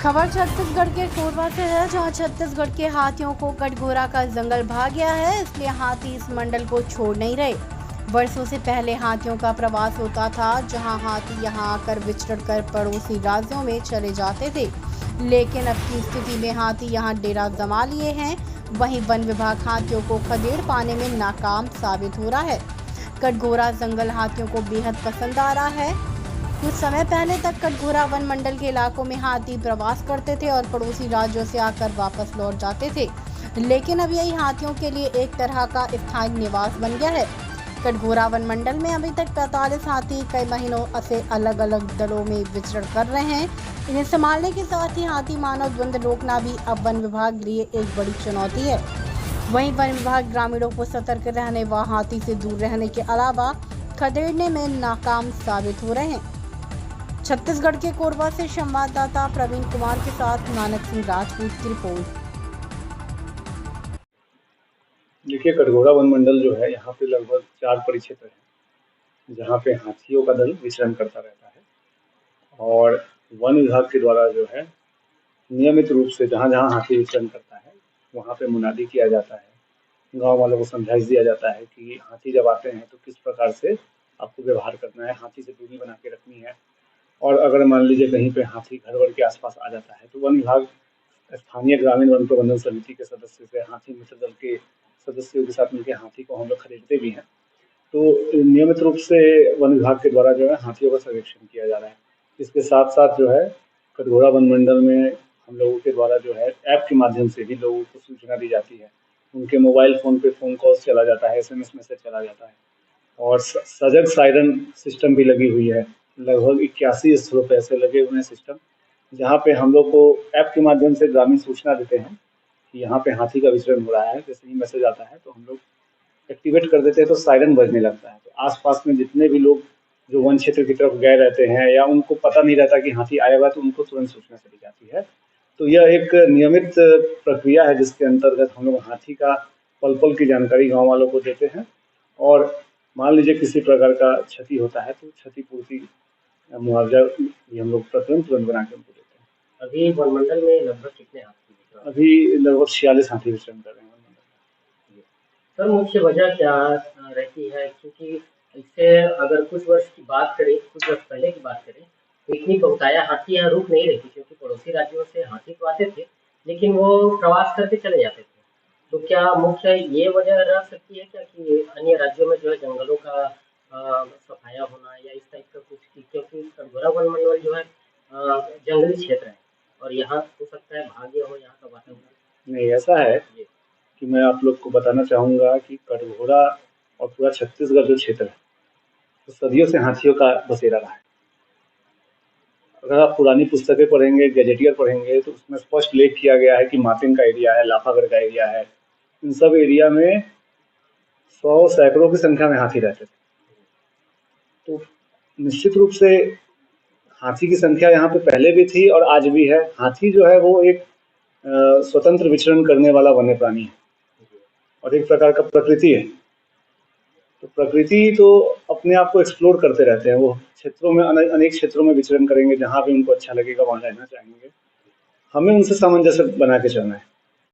खबर छत्तीसगढ़ के कोरबा से है, जहां छत्तीसगढ़ के हाथियों को कटघोरा का जंगल भा गया है। इसलिए हाथी इस मंडल को छोड़ नहीं रहे। वर्षों से पहले हाथियों का प्रवास होता था, जहां हाथी यहां आकर विचरण कर पड़ोसी राज्यों में चले जाते थे। लेकिन अब की स्थिति में हाथी यहां डेरा जमा लिए हैं। वहीं वन विभाग हाथियों को खदेड़ पाने में नाकाम साबित हो रहा है। कटघोरा जंगल हाथियों को बेहद पसंद आ रहा है। कुछ समय पहले तक कटघोरा वन मंडल के इलाकों में हाथी प्रवास करते थे और पड़ोसी राज्यों से आकर वापस लौट जाते थे। लेकिन अब यही हाथियों के लिए एक तरह का स्थायी निवास बन गया है। कटघोरा वन मंडल में अभी तक 45 हाथी कई महीनों से अलग अलग दलों में विचरण कर रहे हैं। इन्हें संभालने के साथ ही हाथी मानव द्वंद रोकना भी अब वन विभाग के लिए एक बड़ी चुनौती है। वहीं वन विभाग ग्रामीणों को सतर्क रहने व हाथी से दूर रहने के अलावा खदेड़ने में नाकाम साबित हो रहे हैं। छत्तीसगढ़ के कोरबा से संवाददाता प्रवीण कुमार के साथ नानक सिंह राजपूत की रिपोर्ट। देखिए, कटघोरा वन मंडल जो है, यहाँ पे लगभग 4 परिक्षेत्र है जहाँ पे हाथियों का दल विचरण करता रहता है। और वन विभाग के द्वारा जो है नियमित रूप से जहाँ जहाँ हाथी विचरण करता है वहाँ पे मुनादी किया जाता है। गांव वालों को समझाइश दिया जाता है कि हाथी जब आते हैं तो किस प्रकार से आपको व्यवहार करना है, हाथी से दूरी बना के रखनी है। और अगर मान लीजिए कहीं पे हाथी घर वर के आसपास आ जाता है तो वन विभाग स्थानीय ग्रामीण वन प्रबंधन समिति के सदस्य से हाथी मित्र दल के सदस्यों के साथ मिलकर हाथी को हम लोग खरीदते भी हैं। तो नियमित रूप से वन विभाग के द्वारा जो है हाथियों का सर्वेक्षण किया जा रहा है। इसके साथ साथ जो है कटघोरा वन मंडल में हम लोगों के द्वारा जो है ऐप के माध्यम से भी लोगों को सूचना दी जाती है। उनके मोबाइल फ़ोन पे फ़ोन कॉल्स चला जाता है, SMS मैसेज चला जाता है और सजग सायरन सिस्टम भी लगी हुई है। लगभग 81 स्थलों पे ऐसे लगे हुए हैं सिस्टम, जहाँ पे हम लोग को ऐप के माध्यम से ग्रामीण सूचना देते हैं कि यहाँ पे हाथी का विचरण हो रहा है। जैसे ही मैसेज आता है तो हम लोग एक्टिवेट कर देते हैं तो सायरन बजने लगता है। तो आस-पास में जितने भी लोग जो वन क्षेत्र की तरफ गए रहते हैं या उनको पता नहीं रहता कि हाथी आया हुआ है, तो उनको तुरंत सूचना चली जाती है। तो यह एक नियमित प्रक्रिया है जिसके अंतर्गत हम लोग हाथी का पल-पल की जानकारी गाँव वालों को देते हैं। और मान लीजिए किसी प्रकार का क्षति होता है तो क्षतिपूर्ति मुआवजा भी हम लोग तुरंत बना के उनको देते हैं। अभी वनमंडल में लगभग कितने हाथी दिख रहे हैं? अभी लगभग 46 हाथी विचरण कर रहे हैं वनमंडल में। सर, मुख्य वजह क्या रहती है? क्योंकि इससे अगर कुछ वर्ष की बात करें, कुछ वर्ष पहले की बात करें, तो इतनी बहुतायत हाथी यहाँ रुक नहीं रही थी, क्योंकि पड़ोसी राज्यों से हाथी तो आते थे, लेकिन वो प्रवास करके चले जाते थे। तो क्या मुख्य ये वजह रह सकती है क्या कि अन्य राज्यों में जो है जंगलों का सफाया होना या इस टाइप का कुछ? क्योंकि कटघोरा वन मंडल जो है जंगली क्षेत्र है और यहाँ हो सकता है भाग्य हो यहाँ का वातावरण। नहीं, ऐसा है कि मैं आप लोग को बताना चाहूँगा कि कटघोरा और पूरा छत्तीसगढ़ जो क्षेत्र है, तो सदियों से हाथियों का बसेरा रहा है। अगर आप पुरानी पुस्तकें पढ़ेंगे, गैजेटियर पढ़ेंगे, तो उसमें स्पष्ट उल्लेख किया गया है कि मातिन का एरिया है, लाफागढ़ का एरिया है। इन सब एरिया में 100 सैकड़ों की संख्या में हाथी रहते थे। तो निश्चित रूप से हाथी की संख्या यहाँ पे पहले भी थी और आज भी है। हाथी जो है वो एक स्वतंत्र विचरण करने वाला वन्य प्राणी है और एक प्रकार का प्रकृति है। तो प्रकृति तो अपने आप को एक्सप्लोर करते रहते हैं। वो क्षेत्रों में अनेक क्षेत्रों में विचरण करेंगे, जहाँ भी उनको अच्छा लगेगा वहाँ रहना चाहेंगे। हमें उनसे सामंजस्य बना के चलना है।